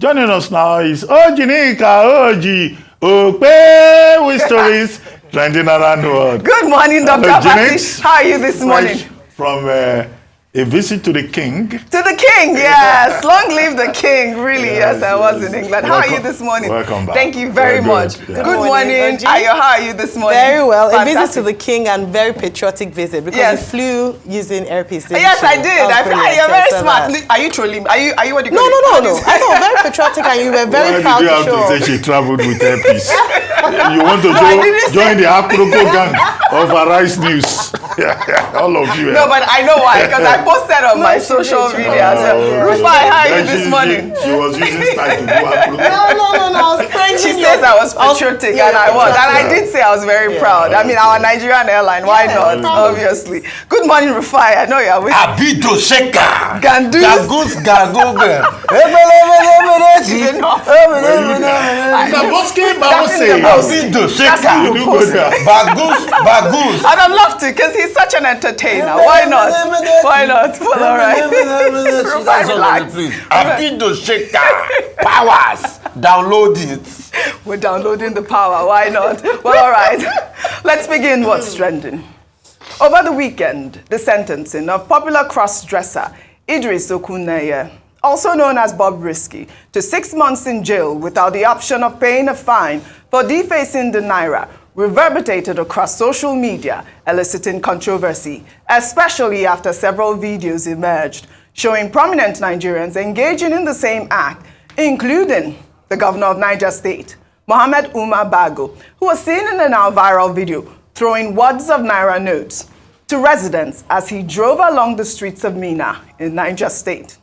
Joining us now is OjyOkpe with stories trending around the world. Good morning, Dr. Abati. How are you this morning? From a visit to the king. To the king, yes. Long live the king, really. Yes, I was in England. How are you this morning? Welcome back. Thank you very much. Yeah. Good morning. Ayo, how are you this morning? Very well. Fantastic. A visit to the king and very patriotic visit because you flew using airpiece. Yes, I did. You're very smart. Are you trolling? Are you what do you call it? No. I know, very patriotic and you were very proud to show. Why did you have to say she traveled with airpiece? You want to join the Aproko gang of Arise News. All of you. No, but I know why, because I posted on my social media. Rufai, how are you this morning? She was using style to do Aproko. No. She says I was patriotic, and I was. And I did say I was very proud. I mean, our Nigerian airline, why not? Obviously. Good morning, Rufai. I know you are with Abito Sheka. Gandus. Gagus Gagoga. Abito Sheka. Bagus. And I'd love to, because he's such an entertainer. Why not? Why not? Well, all right. Rufai, relax. Abito Sheka. Powers. Download it. We're downloading the power. Why not? Well, all right. Let's begin what's trending. Over the weekend, the sentencing of popular cross-dresser Idris Odumeje, also known as Bobrisky, to 6 months in jail without the option of paying a fine for defacing the Naira, reverberated across social media, eliciting controversy, especially after several videos emerged showing prominent Nigerians engaging in the same act, including the governor of Niger State, Mohammed Umar Bago, who was seen in the now viral video throwing wads of Naira notes to residents as he drove along the streets of Minna in Niger State.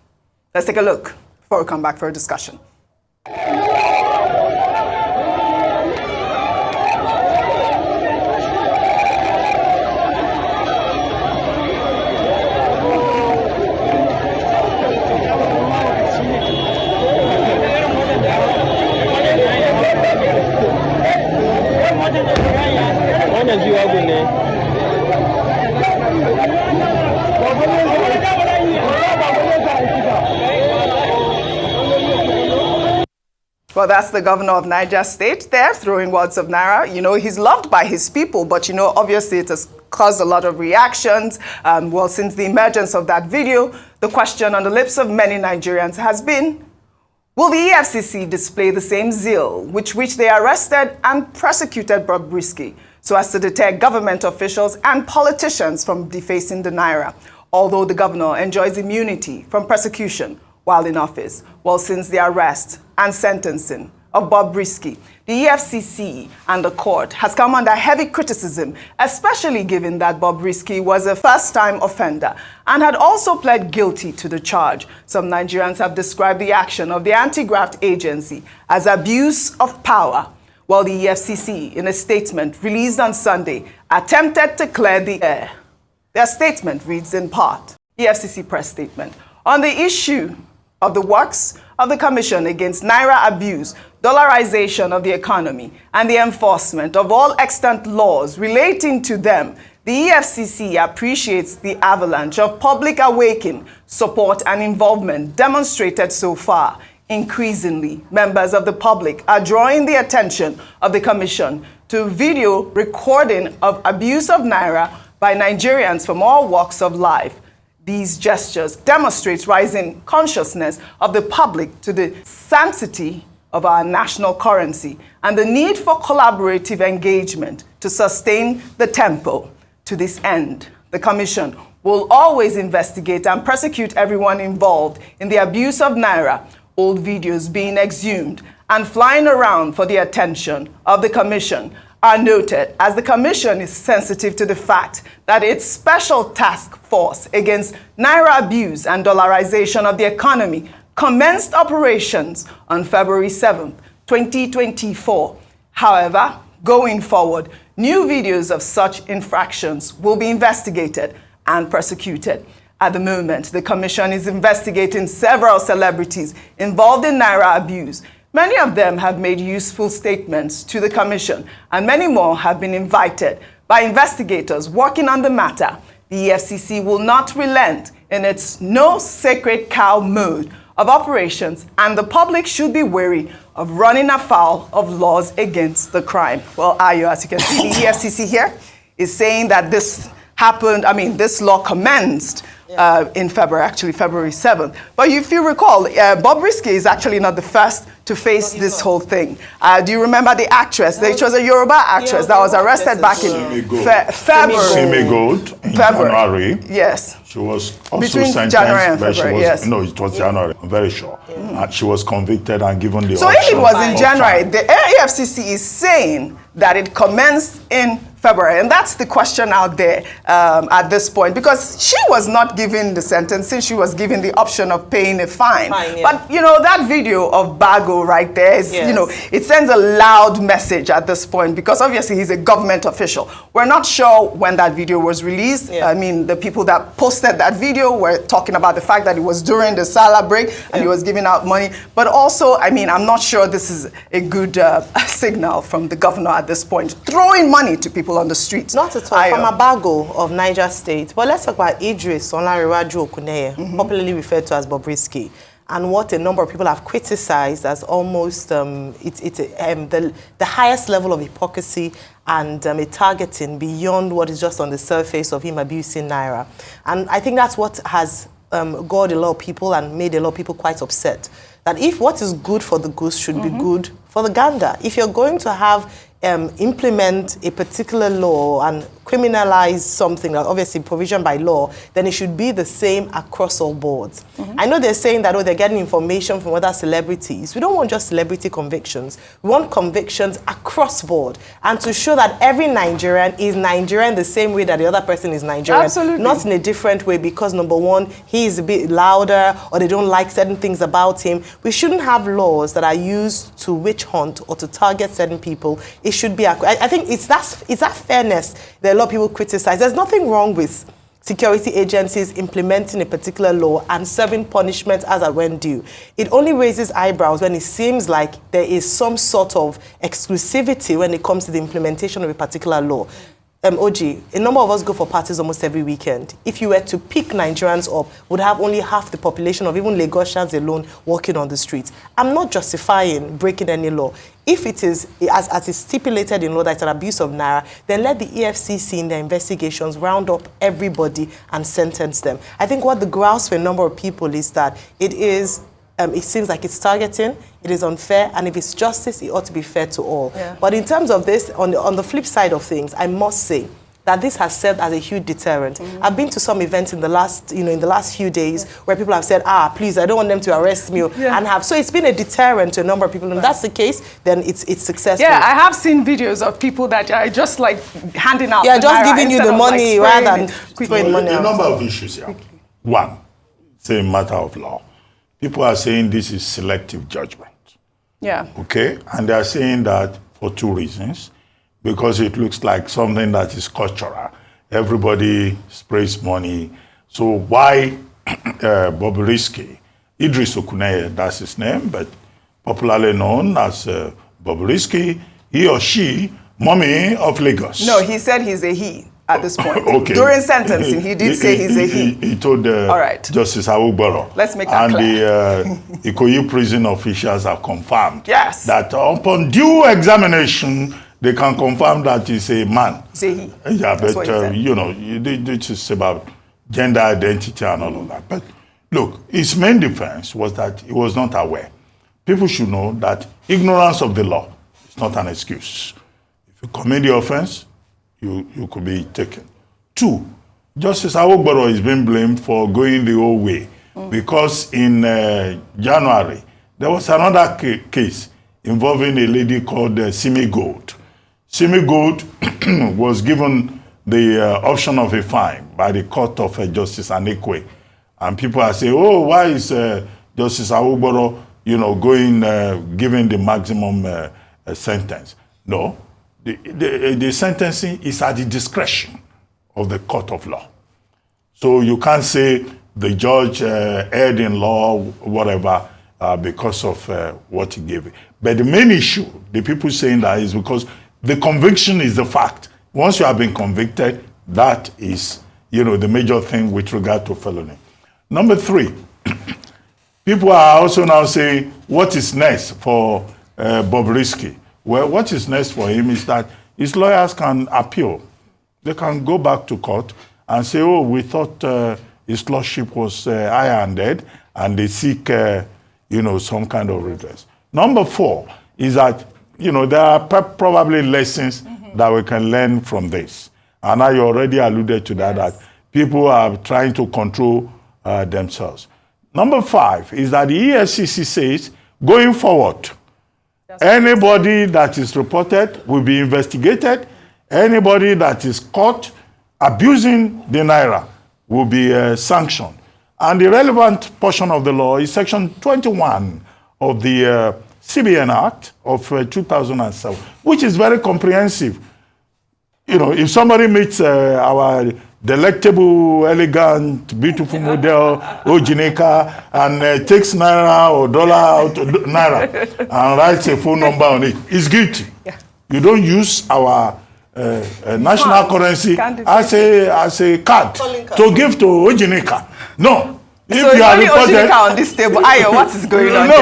Let's take a look before we come back for a discussion. Well, that's the governor of Niger State there, throwing wads of Naira. You know, he's loved by his people, but, you know, obviously it has caused a lot of reactions. Well, since the emergence of that video, the question on the lips of many Nigerians has been, will the EFCC display the same zeal with which they arrested and prosecuted Bobrisky so as to deter government officials and politicians from defacing the Naira, although the governor enjoys immunity from prosecution while in office? Well, since the arrest and sentencing of Bobrisky, the EFCC and the court has come under heavy criticism, especially given that Bobrisky was a first-time offender and had also pled guilty to the charge. Some Nigerians have described the action of the anti-graft agency as abuse of power, while the EFCC, in a statement released on Sunday, attempted to clear the air. Their statement reads in part, EFCC press statement, on the issue of the works of the Commission against Naira abuse, dollarization of the economy, and the enforcement of all extant laws relating to them, the EFCC appreciates the avalanche of public awakening, support, and involvement demonstrated so far. Increasingly, members of the public are drawing the attention of the Commission to video recording of abuse of Naira by Nigerians from all walks of life. These gestures demonstrate rising consciousness of the public to the sanctity of our national currency and the need for collaborative engagement to sustain the tempo. To this end, the Commission will always investigate and prosecute everyone involved in the abuse of Naira, old videos being exhumed and flying around for the attention of the Commission are noted, as the Commission is sensitive to the fact that its special task force against Naira abuse and dollarization of the economy commenced operations on February 7th, 2024. However, going forward, new videos of such infractions will be investigated and prosecuted. At the moment, the Commission is investigating several celebrities involved in Naira abuse. Many of them have made useful statements to the Commission, and many more have been invited by investigators working on the matter. The EFCC will not relent in its no sacred cow mode of operations, and the public should be wary of running afoul of laws against the crime. Well, Ayo, as you can see, the EFCC here is saying that this happened, this law commenced in February, actually February 7th. But if you recall, Bobrisky is actually not the first to face this whole thing. Do you remember the actress? It was a Yoruba actress that was arrested back in February. In January. Yes. She was also between sentenced. January and February, yes. No, it was January, I'm very sure. She was convicted and given the So if it was in January, the EFCC is saying that it commenced in February. And that's the question out there at this point, because she was not given the sentencing, she was given the option of paying a fine. But, that video of Bago right there is, it sends a loud message at this point, because obviously he's a government official. We're not sure when that video was released. The people that posted that video were talking about the fact that it was during the Salah break and he was giving out money. But also, I'm not sure this is a good signal from the governor at this point, throwing money to people on the streets. Not at all. From Abago of Niger State. But let's talk about Idris Odumeje, popularly referred to as Bobrisky, and what a number of people have criticized as almost the highest level of hypocrisy and a targeting beyond what is just on the surface of him abusing Naira. And I think that's what has got a lot of people and made a lot of people quite upset. That if what is good for the goose should be good for the gander. If you're going to have implement a particular law and criminalize something, like obviously provision by law, then it should be the same across all boards. I know they're saying that, they're getting information from other celebrities. We don't want just celebrity convictions. We want convictions across board, and to show that every Nigerian is Nigerian the same way that the other person is Nigerian. Absolutely. Not in a different way because, number one, he is a bit louder or they don't like certain things about him. We shouldn't have laws that are used to witch hunt or to target certain people. It should be, I think it's that fairness that a lot of people criticize. There's nothing wrong with security agencies implementing a particular law and serving punishment as and when due. It only raises eyebrows when it seems like there is some sort of exclusivity when it comes to the implementation of a particular law. Oji, a number of us go for parties almost every weekend. If you were to pick Nigerians up, would have only half the population of even Lagosians alone walking on the streets. I'm not justifying breaking any law. If it is, as is stipulated in law, that it's an abuse of Naira, then let the EFCC in their investigations round up everybody and sentence them. I think what the grouse for a number of people is that it seems like it's targeting, it is unfair, and if it's justice, it ought to be fair to all. Yeah. But in terms of this, on the flip side of things, I must say that this has served as a huge deterrent. I've been to some events in the last few days where people have said, please, I don't want them to arrest me, so it's been a deterrent to a number of people. And if that's the case, then it's successful. Yeah, I have seen videos of people that are just like handing out. Yeah, just giving you the money rather than throwing money out. A number of issues here. One, it's a matter of law. People are saying this is selective judgment. Yeah. Okay? And they are saying that for two reasons. Because it looks like something that is cultural. Everybody sprays money. So why Bobrisky, Idris Odumeje, that's his name, but popularly known as Bobrisky, he or she, mommy of Lagos. No, he said he's a he. At this point. Okay. During sentencing, he did say he's a he. He told Justice Awugboro. Let's make that clear. And the Ikoyi prison officials have confirmed that upon due examination, they can confirm that he's a man. He's a he. Yeah, but this is about gender identity and all of that. But look, his main defense was that he was not aware. People should know that ignorance of the law is not an excuse. If you commit the offense, you could be taken. Two, Justice Awugboro is being blamed for going the whole way because in January, there was another case involving a lady called Simi Gold. Simi Gold was given the option of a fine by the court of Justice Anekwe. And people are saying, why is Justice Awugboro, giving the maximum sentence? No. The sentencing is at the discretion of the court of law. So you can't say the judge erred in law, whatever, because of what he gave. But the main issue, the people saying that is because the conviction is the fact. Once you have been convicted, that is, the major thing with regard to felony. Number three, people are also now saying, what is next for Bobrisky? Well, what is next for him is that his lawyers can appeal. They can go back to court and say, oh, we thought his lordship was high-handed, and they seek, some kind of redress. Number 4 is that, there are probably lessons that we can learn from this. And I already alluded to that, that people are trying to control themselves. Number 5 is that the EFCC says, going forward, anybody that is reported will be investigated. Anybody that is caught abusing the Naira will be sanctioned. And the relevant portion of the law is Section 21 of the CBN Act of 2007, which is very comprehensive. If somebody meets our delectable, elegant, beautiful model, Ojineka, and takes Naira or dollar out of Naira and writes a phone number on it, he's guilty. Yeah. You don't use our national currency as a card to give to Ojineka. No. If so you it's are only reported, Ojineka on this table. Ayo, what is going on? No,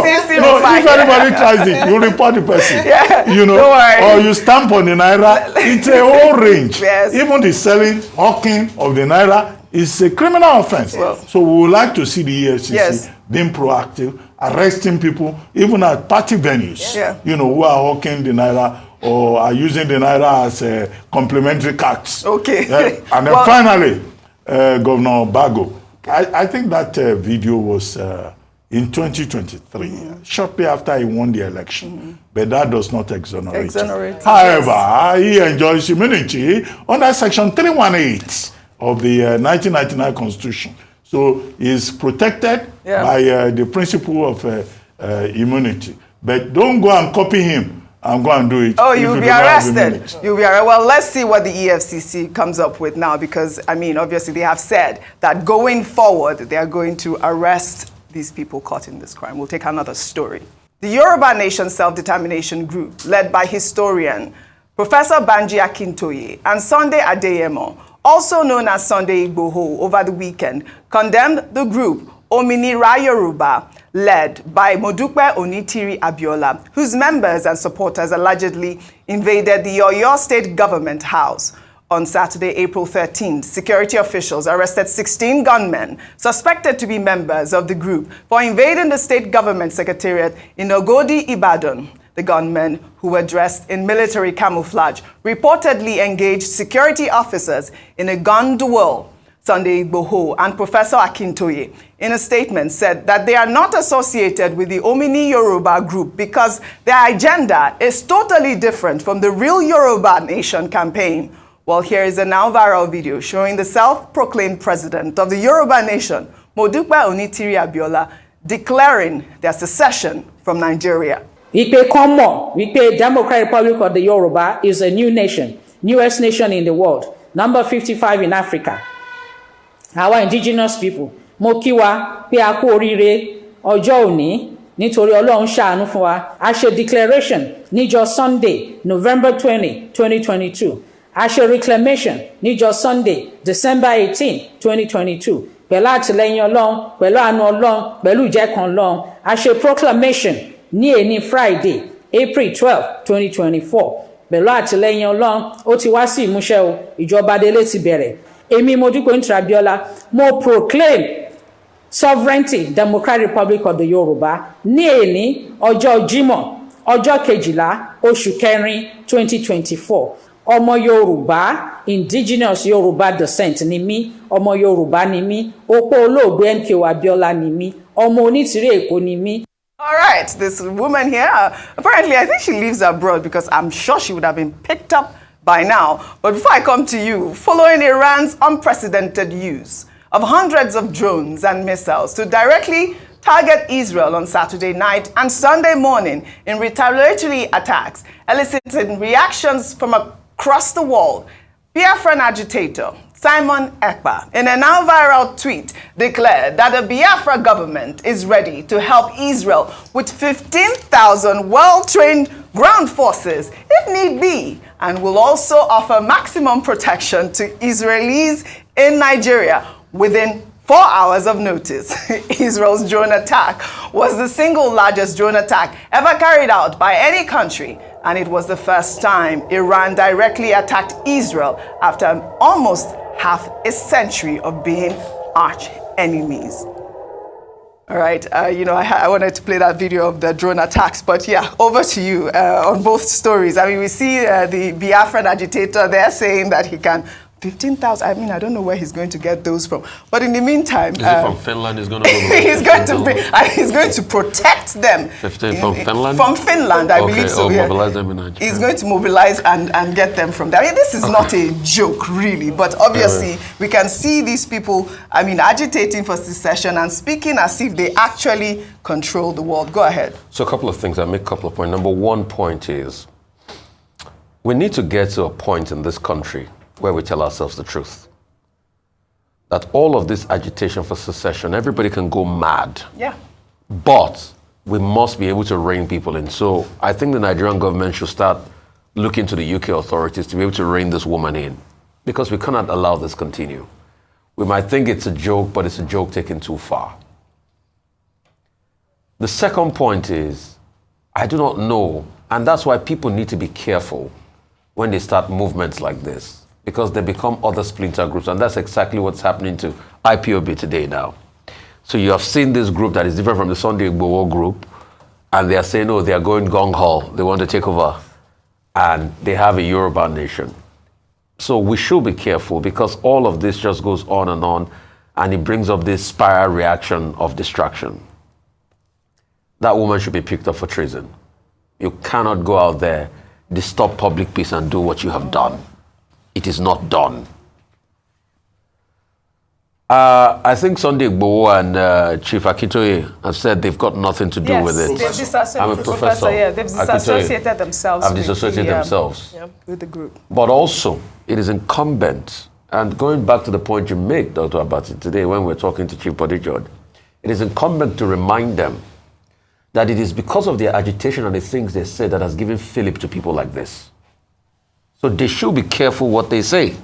if anybody tries it, you report the person. Don't worry. Or you stamp on the Naira. It's a whole range. Yes. Even the selling, hawking of the Naira is a criminal offense. Yes. So we would like to see the EFCC being proactive, arresting people, even at party venues, who are hawking the Naira or are using the Naira as complementary cards. Okay. And then finally, Governor Bago. I think that video was in 2023, shortly after he won the election. But that does not exonerate him. However, he enjoys immunity under Section 318 of the 1999 Constitution. So he's protected by the principle of immunity. But don't go and copy him and go and do it. Oh, you'll be arrested. You'll be arrested. Well, let's see what the EFCC comes up with now, because, obviously they have said that going forward, they are going to arrest these people caught in this crime. We'll take another story. The Yoruba Nation Self-Determination Group, led by historian Professor Banji Akintoye and Sunday Adeyemo, also known as Sunday Igboho, over the weekend, condemned the group OminiraYoruba, led by Modupe Onitiri Abiola, whose members and supporters allegedly invaded the Oyo State Government House. On Saturday, April 13th, security officials arrested 16 gunmen suspected to be members of the group for invading the state government secretariat in Ogodi, Ibadan. The gunmen, who were dressed in military camouflage, reportedly engaged security officers in a gun duel. Sunday Igboho and Professor Akintoye, in a statement, said that they are not associated with the OminiraYoruba group because their agenda is totally different from the real Yoruba Nation campaign. Well, here is a now viral video showing the self-proclaimed president of the Yoruba Nation, Modupe Onitiri Abiola, declaring their secession from Nigeria. Wípé Komo, wípé Democratic Republic of the Yoruba is a new nation, newest nation in the world, number 55 in Africa. Our indigenous people, mo kí wa pé a kú oríire ọjọ́ òní nítorí Ọlọ́run ṣàánú fún wa. A ṣe declaration níjọ́ Sunday, November 20, 2022. A ṣe reclamation níjọ́ Sunday, December 18, 2022. Pẹ̀lú àtìlẹ́yìn Ọlọ́run, pẹ̀lú àánú Ọlọ́run, pẹ̀lú ìjẹ́kan Ọlọ́run. A ṣe proclamation ní èní Friday, April 12, 2024. Pẹ̀lú àtìlẹ́yìn Ọlọ́run, ó ti wá sí ìmúṣẹ o, ìjọba délé ti bẹ̀rẹ̀. Èmi Modupe Onitiri Abiola, mo proclaim sovereignty, Democratic Republic of the Yoruba ní èní ọjọ́ Jímọ̀, ọjọ́ kejìlá, oṣù kẹrin, 2024. Ọmọ Yorùbá, indigenous Yoruba descent ni mí, ọmọ Yorùbá ni mí, opó olóògbé MKO Abiola ni mí, ọmọ Onítìrí Èkó ni mí. All right, this woman here, apparently I think she lives abroad because I'm sure she would have been picked up by now. But before I come to you, following Iran's unprecedented use of hundreds of drones and missiles to directly target Israel on Saturday night and Sunday morning in retaliatory attacks, eliciting reactions from across the world, Biafran agitator Simon Ekpa, in a now viral tweet, declared that the Biafra government is ready to help Israel with 15,000 well-trained ground forces, if need be, and will also offer maximum protection to Israelis in Nigeria within 4 hours of notice. Israel's drone attack was the single largest drone attack ever carried out by any country, and it was the first time Iran directly attacked Israel after almost half a century of being arch enemies. All right, I wanted to play that video of the drone attacks, but yeah, over to you on both stories. I mean, we see the Biafran agitator there saying that he can 15,000. I mean, I don't know where he's going to get those from. But in the meantime, is it from Finland? He's going to he's going to protect them. 15 from Finland? From Finland, I believe so. Yeah. Mobilize them in Nigeria. He's going to mobilize and get them from there. I mean, this is not a joke, really. But obviously, we can see these people, I mean, agitating for secession and speaking as if they actually control the world. Go ahead. So a couple of things. I'll make a couple of points. Number one point is, we need to get to a point in this country where we tell ourselves the truth. That all of this agitation for secession, everybody can go mad. Yeah. But we must be able to rein people in. So I think the Nigerian government should start looking to the UK authorities to be able to rein this woman in, because we cannot allow this continue. We might think it's a joke, but it's a joke taken too far. The second point is, I do not know, and that's why people need to be careful when they start movements like this, because they become other splinter groups, and that's exactly what's happening to IPOB today now. So you have seen this group that is different from the Sunday Igboho group, and they are saying, oh, they are going gung-ho, they want to take over, and they have a Yoruba Nation. So we should be careful, because all of this just goes on, and it brings up this spiral reaction of distraction. That woman should be picked up for treason. You cannot go out there, disturb public peace, and do what you have done. It is not done. I think Sunday Igboho and Chief Akintoye have said they've got nothing to do with it. I'm a professor. Yeah, they've disassociated themselves. Have disassociated themselves. With the group. But also, it is incumbent, and going back to the point you make, Dr. Abati, today when we're talking to Chief Bodyguard, it is incumbent to remind them that it is because of their agitation and the things they say that has given fillip to people like this. So they should be careful what they say.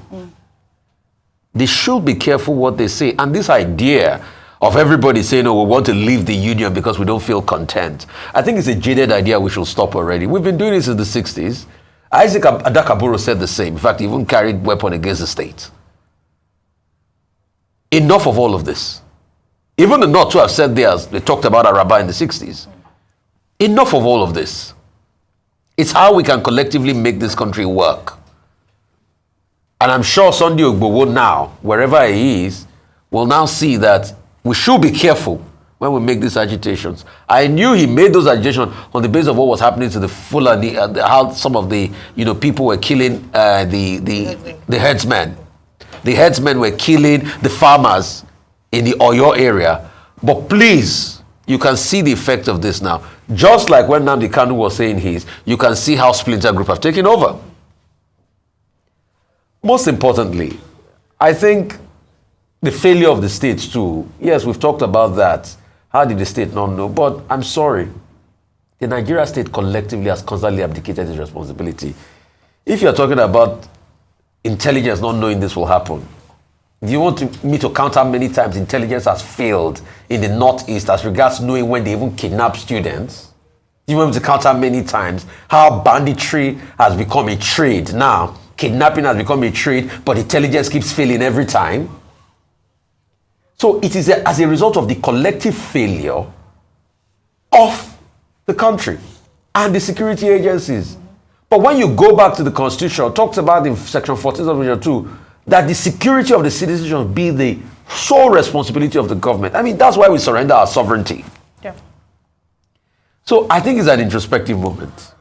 They should be careful what they say. And this idea of everybody saying, oh, we want to leave the union because we don't feel content, I think it's a jaded idea we should stop already. We've been doing this since the 60s. Isaac Adakaburu said the same. In fact, he even carried weapon against the state. Enough of all of this. Even the North too have said theirs. They talked about Araba in the 60s. Enough of all of this. It's how we can collectively make this country work. And I'm sure Sunday Igboho now, wherever he is, will now see that we should be careful when we make these agitations. I knew he made those agitations on the basis of what was happening to the Fulani, how some of the people were killing the headsmen. The headsmen were killing the farmers in the Oyo area. But please, you can see the effect of this now. Just like when Nnamdi Kanu was saying his, you can see how splinter group have taken over. Most importantly, I think the failure of the states too. Yes, we've talked about that. How did the state not know? But I'm sorry. The Nigeria state collectively has constantly abdicated its responsibility. If you're talking about intelligence not knowing this will happen, do you want me to count how many times intelligence has failed in the Northeast as regards knowing when they even kidnap students? Do you want me to count how many times how banditry has become a trade now? Kidnapping has become a trade, but intelligence keeps failing every time. So it is as a result of the collective failure of the country and the security agencies. But when you go back to the Constitution, it talks about in Section 14 of Section 2, that the security of the citizens should be the sole responsibility of the government. I mean, that's why we surrender our sovereignty. Yeah. So I think it's an introspective moment.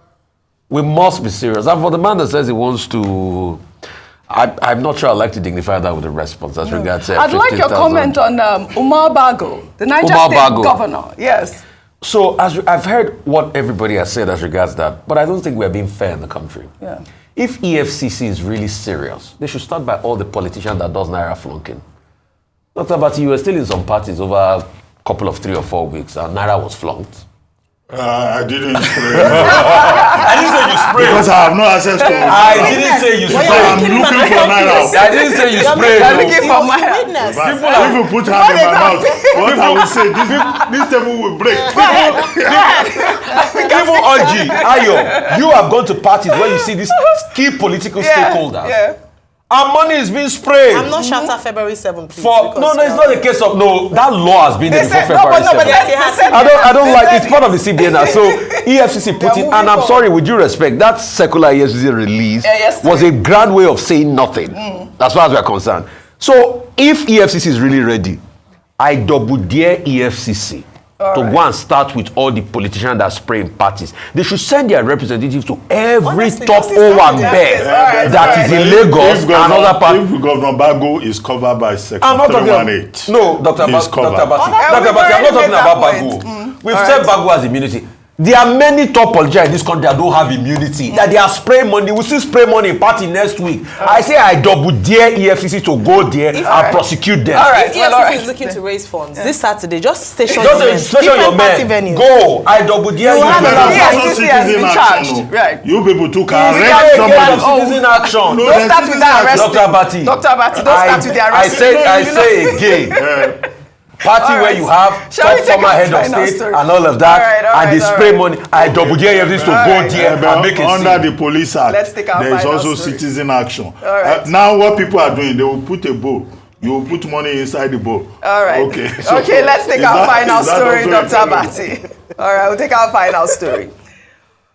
We must be serious. And for the man that says he wants to, I'm not sure I'd like to dignify that with a response as regards I'd like your comment on Umar Bago, the Niger State governor. Yes. So I've heard what everybody has said as regards that, but I don't think we're being fair in the country. Yeah. If EFCC is really serious, they should start by all the politicians that does Naira flunking. Dr. Abati, you were still in some parties over a couple of 3 or 4 weeks, and Naira was flunked. I didn't spray. I didn't say you spray. Because I have no access to it. I didn't say you So spray. I'm looking for Naira. I didn't say you spray. I'm No. looking for my Witness. If you put hand in my mouth, what I will say, this table will break. Even Oji, Ayo, you have gone to parties where you see these key political stakeholders. Yeah. Our money is being sprayed. I'm not shut at February 7th, please. For no, it's not a case of no. That law has been there They before said, February no, but 7th. Yes, it has. I don't like it's part of the CBN now. So EFCC put They're in, moving and I'm forward. sorry, with due respect, that circular EFCC release yesterday. was a grand way of saying nothing, as far as we're concerned. So if EFCC is really ready, I double dare EFCC to go and start with all the politicians that spray in parties. They should send their representatives to every Honestly, top that's the O and standard. bear Right, that right. is in Lagos and other parts. If Governor Bago is covered by Section I'm not talking 318, no, Dr. he's covered. Dr. Bati. yeah, Dr. we've Bati, I'm not already talking made that about point. Bagu. We've said Bagu has immunity. There are many top politicians in this country that don't have immunity. That they are spraying money. We still spray money in party next week. I say I double dare EFCC to go there and prosecute them. All right. If Well, all EFCC right. is looking to raise funds this Saturday, just station Just your men. station your Different party men. venues. Go. I double dare you. You have But another that's Yeah, also EFCC has citizen been action. charged. No. Right. You people too can It's arrest a somebody. case of citizen action. No, Don't there's start with that citizen arrest. Dr. Bati. Dr. Bati, don't start with the arrest. I say again. Party All where right. you have Shall top we take former our head of final state story? and all of that, All right, and they all spray right. money. I double dare everything to go right. there and make a Under scene. the Police Act, Let's take our there is final also story. citizen action. All right. Now what people are doing, they will put a bowl. You will put money inside the bowl. All right. Okay. Okay, let's take is our that- final is that story, also Dr. a- Bati. All right, we'll take our final story.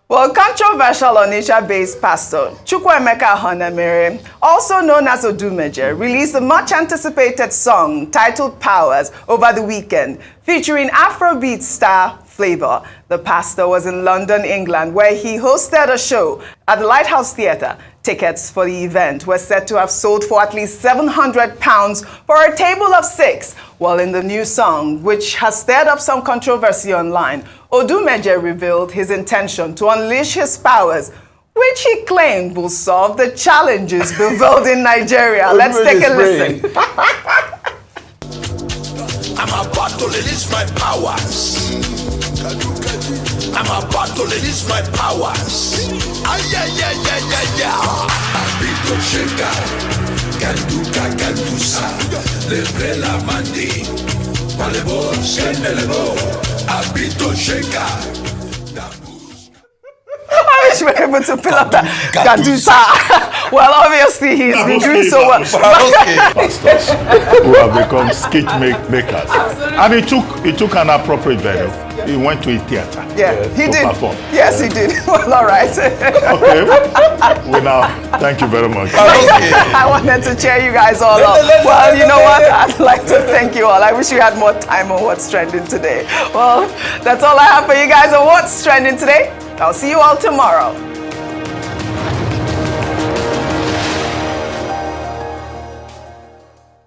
Well, controversial Onitsha-based pastor Chukwuemeka Honemere, also known as Odumeje, released a much-anticipated song titled Powers over the weekend, featuring Afrobeat star Flavor. The pastor was in London, England, where he hosted a show at the Lighthouse Theatre. Tickets for the event were said to have sold for at least £700 for a table of 6. Well, in the new song, which has stirred up some controversy online, Odumeje revealed his intention to unleash his powers, which he claimed will solve the challenges beveled in Nigeria. Let's take a listen. I'm about to release my powers. I'm about to release my powers. Abito sheka, kanduka kandusa, lebre la mandi, palebo shenelebo, abito sheka. I wish we were able to fill up that Gadusa. Well, obviously, he's been doing so well. Pastors who have become skit makers. And he took an appropriate venue. He went to a theater. Yeah, he to did. perform. Yes, he did. Well, all right. Okay. We now thank you very much. I wanted to cheer you guys all up. Well, you know what? I'd like to thank you all. I wish you had more time on What's Trending Today. Well, that's all I have for you guys on What's Trending Today. I'll see you all tomorrow.